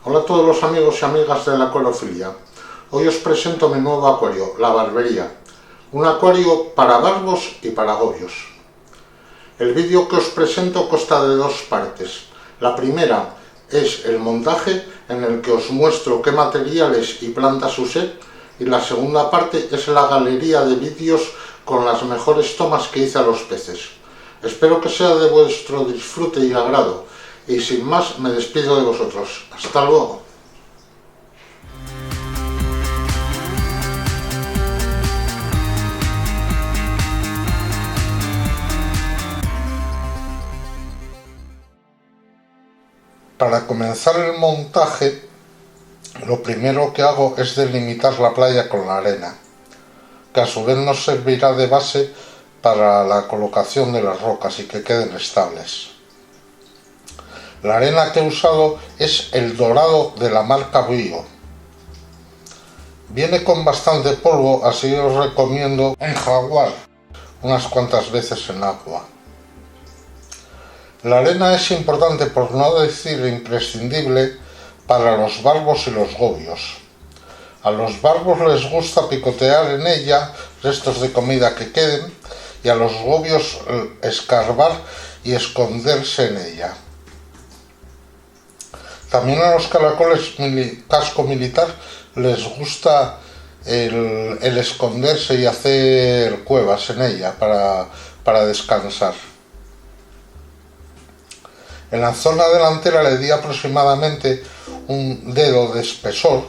Hola a todos los amigos y amigas de la acuariofilia. Hoy os presento mi nuevo acuario, la barbería. Un acuario para barbos y para gobios. El vídeo que os presento consta de dos partes. La primera es el montaje, en el que os muestro qué materiales y plantas usé, y la segunda parte es la galería de vídeos con las mejores tomas que hice a los peces. Espero que sea de vuestro disfrute y agrado, y sin más me despido de vosotros. Hasta luego. Para comenzar el montaje, lo primero que hago es delimitar la playa con la arena, que a su vez nos servirá de base para la colocación de las rocas y que queden estables. La arena que he usado es el dorado de la marca Bio. Viene con bastante polvo, así os recomiendo enjuagar unas cuantas veces en agua. La arena es importante, por no decir imprescindible, para los barbos y los gobios. A los barbos les gusta picotear en ella restos de comida que queden, y a los gobios escarbar y esconderse en ella. También a los caracoles casco militar les gusta el esconderse y hacer cuevas en ella para descansar. En la zona delantera le di aproximadamente un dedo de espesor,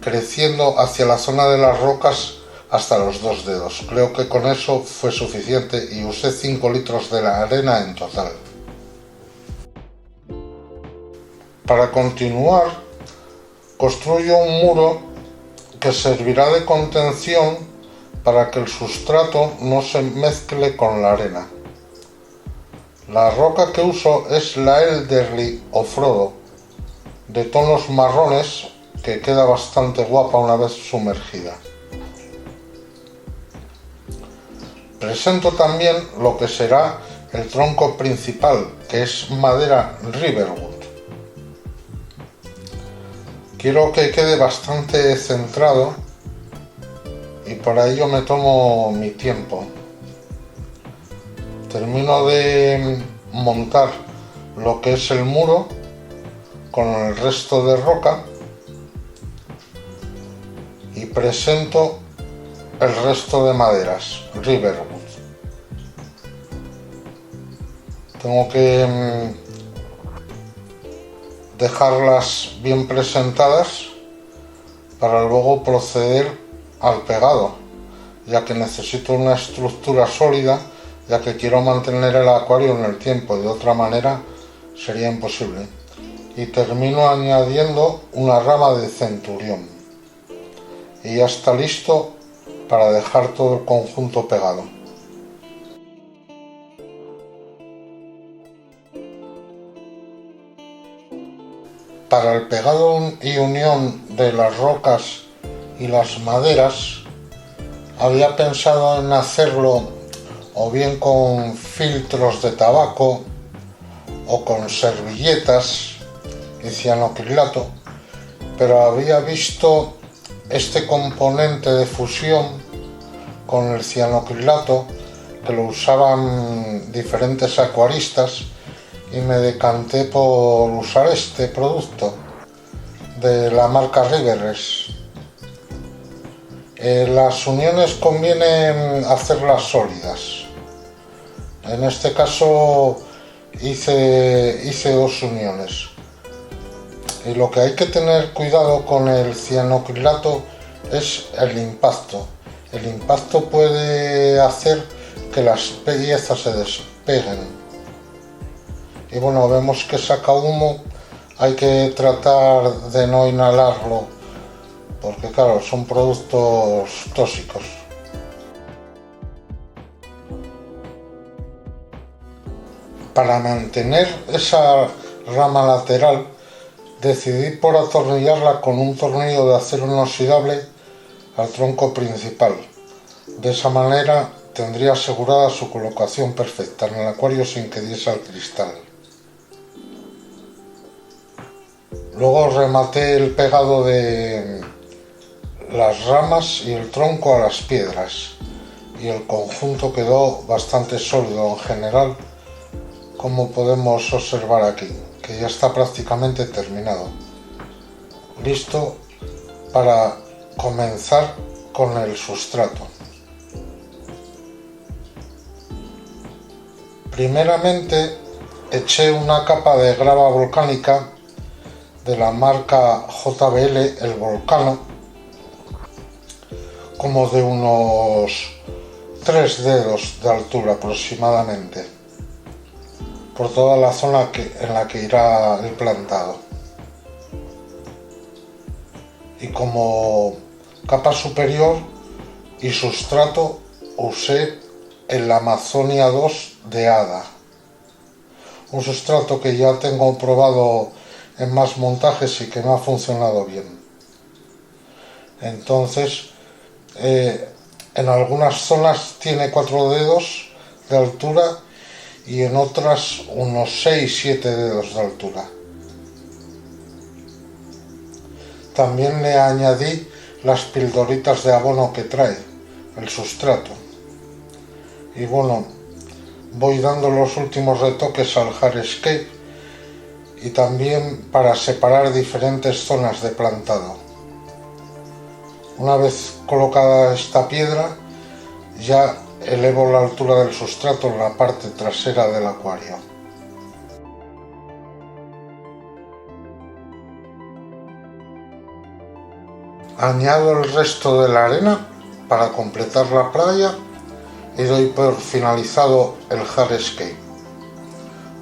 creciendo hacia la zona de las rocas hasta los 2 dedos. Creo que con eso fue suficiente y usé 5 litros de la arena en total. Para continuar, construyo un muro que servirá de contención para que el sustrato no se mezcle con la arena. La roca que uso es la Elderly o Frodo, de tonos marrones, que queda bastante guapa una vez sumergida. Presento también lo que será el tronco principal, que es madera Riverwood. Quiero que quede bastante centrado y para ello me tomo mi tiempo. Termino de montar lo que es el muro con el resto de roca y presento el resto de maderas Riverwood. Tengo que dejarlas bien presentadas para luego proceder al pegado, ya que necesito una estructura sólida, ya que quiero mantener el acuario en el tiempo, de otra manera sería imposible. Y termino añadiendo una rama de centurión y ya está listo para dejar todo el conjunto pegado. Para el pegado y unión de las rocas y las maderas, había pensado en hacerlo o bien con filtros de tabaco o con servilletas y cianocrilato, pero había visto este componente de fusión con el cianocrilato que lo usaban diferentes acuaristas y me decanté por usar este producto de la marca Riveres. Las uniones conviene hacerlas sólidas. En este caso hice 2 uniones. Y lo que hay que tener cuidado con el cianocrilato es el impacto. El impacto puede hacer que las piezas se despeguen. Y bueno, vemos que saca humo, hay que tratar de no inhalarlo, porque claro, son productos tóxicos. Para mantener esa rama lateral, decidí por atornillarla con un tornillo de acero inoxidable al tronco principal. De esa manera tendría asegurada su colocación perfecta en el acuario sin que diese al cristal. Luego rematé el pegado de las ramas y el tronco a las piedras y el conjunto quedó bastante sólido en general, como podemos observar aquí, que ya está prácticamente terminado, listo para comenzar con el sustrato. Primeramente eché una capa de grava volcánica de la marca JBL El Volcano, como de unos 3 dedos de altura aproximadamente, por toda la zona en la que irá el plantado. Y como capa superior y sustrato usé el Amazonia 2 de Hada, un sustrato que ya tengo probado en más montajes y que me ha funcionado bien. Entonces, en algunas zonas tiene 4 dedos de altura y en otras unos 6-7 dedos de altura. También le añadí las pildoritas de abono que trae el sustrato. Y bueno, voy dando los últimos retoques al hardscape y también para separar diferentes zonas de plantado. Una vez colocada esta piedra, ya elevo la altura del sustrato en la parte trasera del acuario. Añado el resto de la arena para completar la playa y doy por finalizado el hardscape.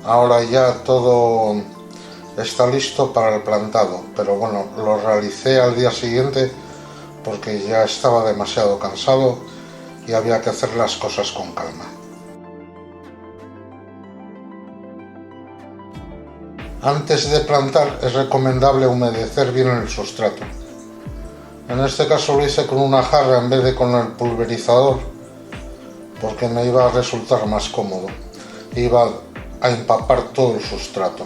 Ahora ya todo está listo para el plantado, pero bueno, lo realicé al día siguiente porque ya estaba demasiado cansado y había que hacer las cosas con calma. Antes de plantar es recomendable humedecer bien el sustrato. En este caso lo hice con una jarra en vez de con el pulverizador, porque me iba a resultar más cómodo. Iba a empapar todo el sustrato.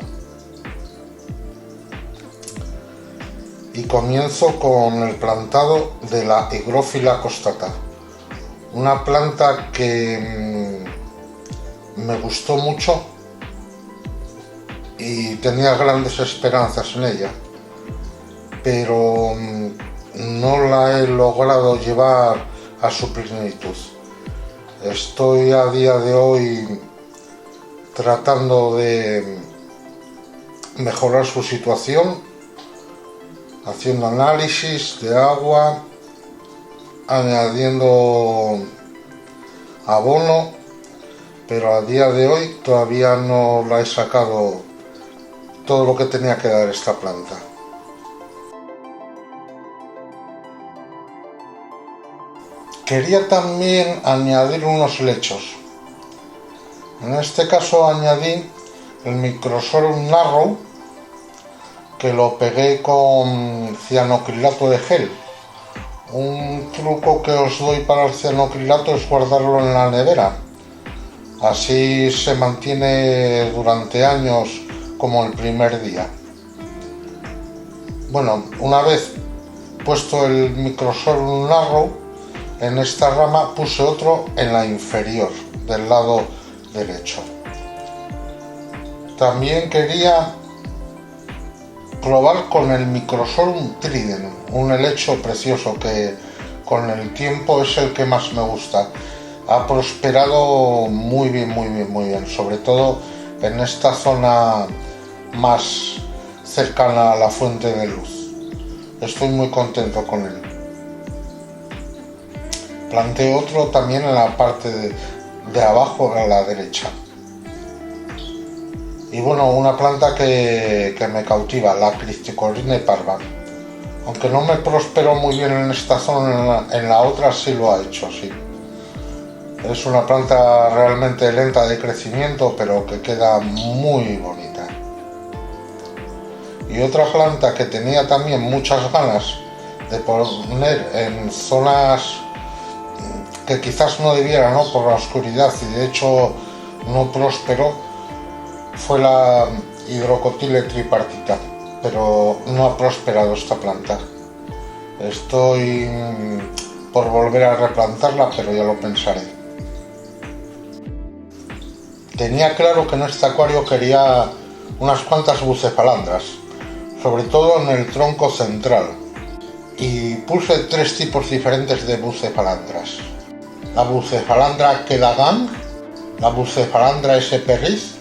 Y comienzo con el plantado de la Hygrophila costata, una planta que me gustó mucho y tenía grandes esperanzas en ella, pero no la he logrado llevar a su plenitud. Estoy a día de hoy tratando de mejorar su situación, haciendo análisis de agua, añadiendo abono, pero a día de hoy todavía no la he sacado todo lo que tenía que dar esta planta. Quería también añadir unos lechos. En este caso añadí el Microsordium narrow, que lo pegué con cianocrilato de gel. Un truco que os doy para el cianocrilato es guardarlo en la nevera. Así se mantiene durante años como el primer día. Bueno, una vez puesto el Microsordium narrow, en esta rama puse otro en la inferior, del lado derecho. También quería probar con el Microsordium trident, un helecho precioso que con el tiempo es el que más me gusta. Ha prosperado muy bien, sobre todo en esta zona más cercana a la fuente de luz. Estoy muy contento con él. Planté otro también en la parte de abajo a la derecha. Y bueno, una planta que me cautiva, la Cryptocoryne parva. Aunque no me prosperó muy bien en esta zona, en la otra sí lo ha hecho, sí. Es una planta realmente lenta de crecimiento, pero que queda muy bonita. Y otra planta que tenía también muchas ganas de poner en zonas que quizás no debiera, ¿no?, por la oscuridad, y de hecho no prosperó, fue la Hydrocotyle tripartita. pero no ha prosperado esta planta. Estoy por volver a replantarla, pero ya lo pensaré. Tenía claro que en este acuario quería unas cuantas bucefalandras, sobre todo en el tronco central, y puse 3 tipos diferentes de bucefalandras: la bucefalandra Kedagan, la bucefalandra S. perris,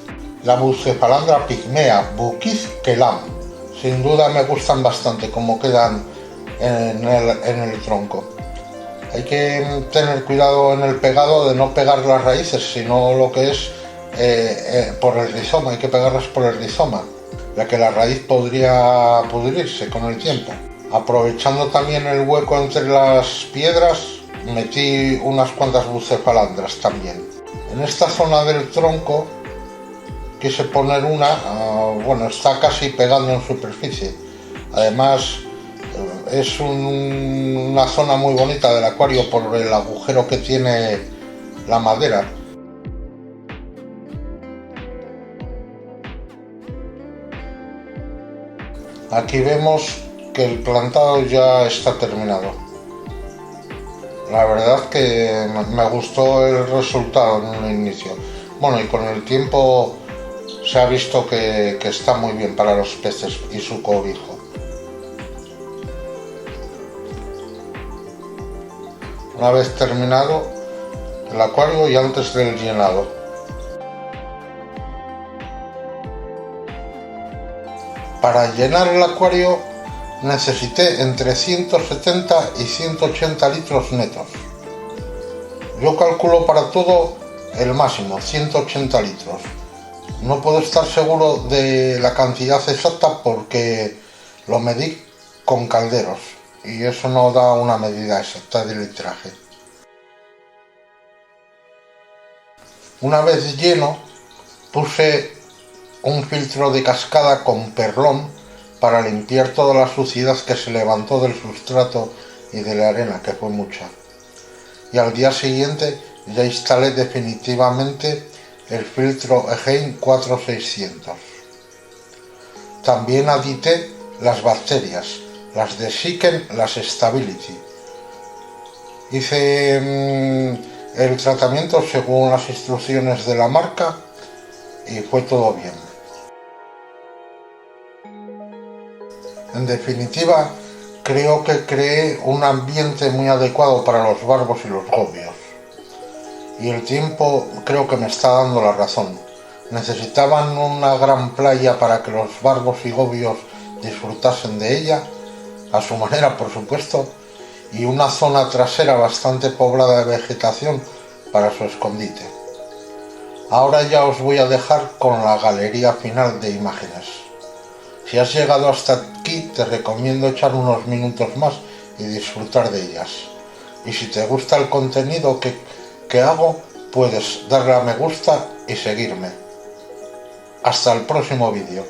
la bucefalandra pigmea Bukiz Kelam. Sin duda me gustan bastante cómo quedan en el tronco. Hay que tener cuidado en el pegado de no pegar las raíces, sino lo que es por el rizoma. Hay que pegarlas por el rizoma, ya que la raíz podría pudrirse con el tiempo. Aprovechando también el hueco entre las piedras, metí unas cuantas bucefalandras también. En esta zona del tronco quise poner una, bueno, está casi pegando en superficie. Además, es una zona muy bonita del acuario por el agujero que tiene la madera. Aquí vemos que el plantado ya está terminado. La verdad que me gustó el resultado en un inicio. Bueno, y con el tiempo se ha visto que está muy bien para los peces y su cobijo. Una vez terminado el acuario y antes del llenado. Para llenar el acuario necesité entre 170 y 180 litros netos. Yo calculo para todo el máximo, 180 litros. No puedo estar seguro de la cantidad exacta porque lo medí con calderos y eso no da una medida exacta de litraje. Una vez lleno, puse un filtro de cascada con perlón para limpiar toda la suciedad que se levantó del sustrato y de la arena, que fue mucha. Y al día siguiente ya instalé definitivamente el filtro Egein 4600. También adité las bacterias, las de Siken, las Stability. Hice el tratamiento según las instrucciones de la marca y fue todo bien. En definitiva, creo que creé un ambiente muy adecuado para los barbos y los gobios. Y el tiempo creo que me está dando la razón. Necesitaban una gran playa para que los barbos y gobios disfrutasen de ella, a su manera por supuesto, y una zona trasera bastante poblada de vegetación para su escondite. Ahora ya os voy a dejar con la galería final de imágenes. Si has llegado hasta aquí, te recomiendo echar unos minutos más y disfrutar de ellas. Y si te gusta el contenido que hago, puedes darle a me gusta y seguirme. Hasta el próximo vídeo.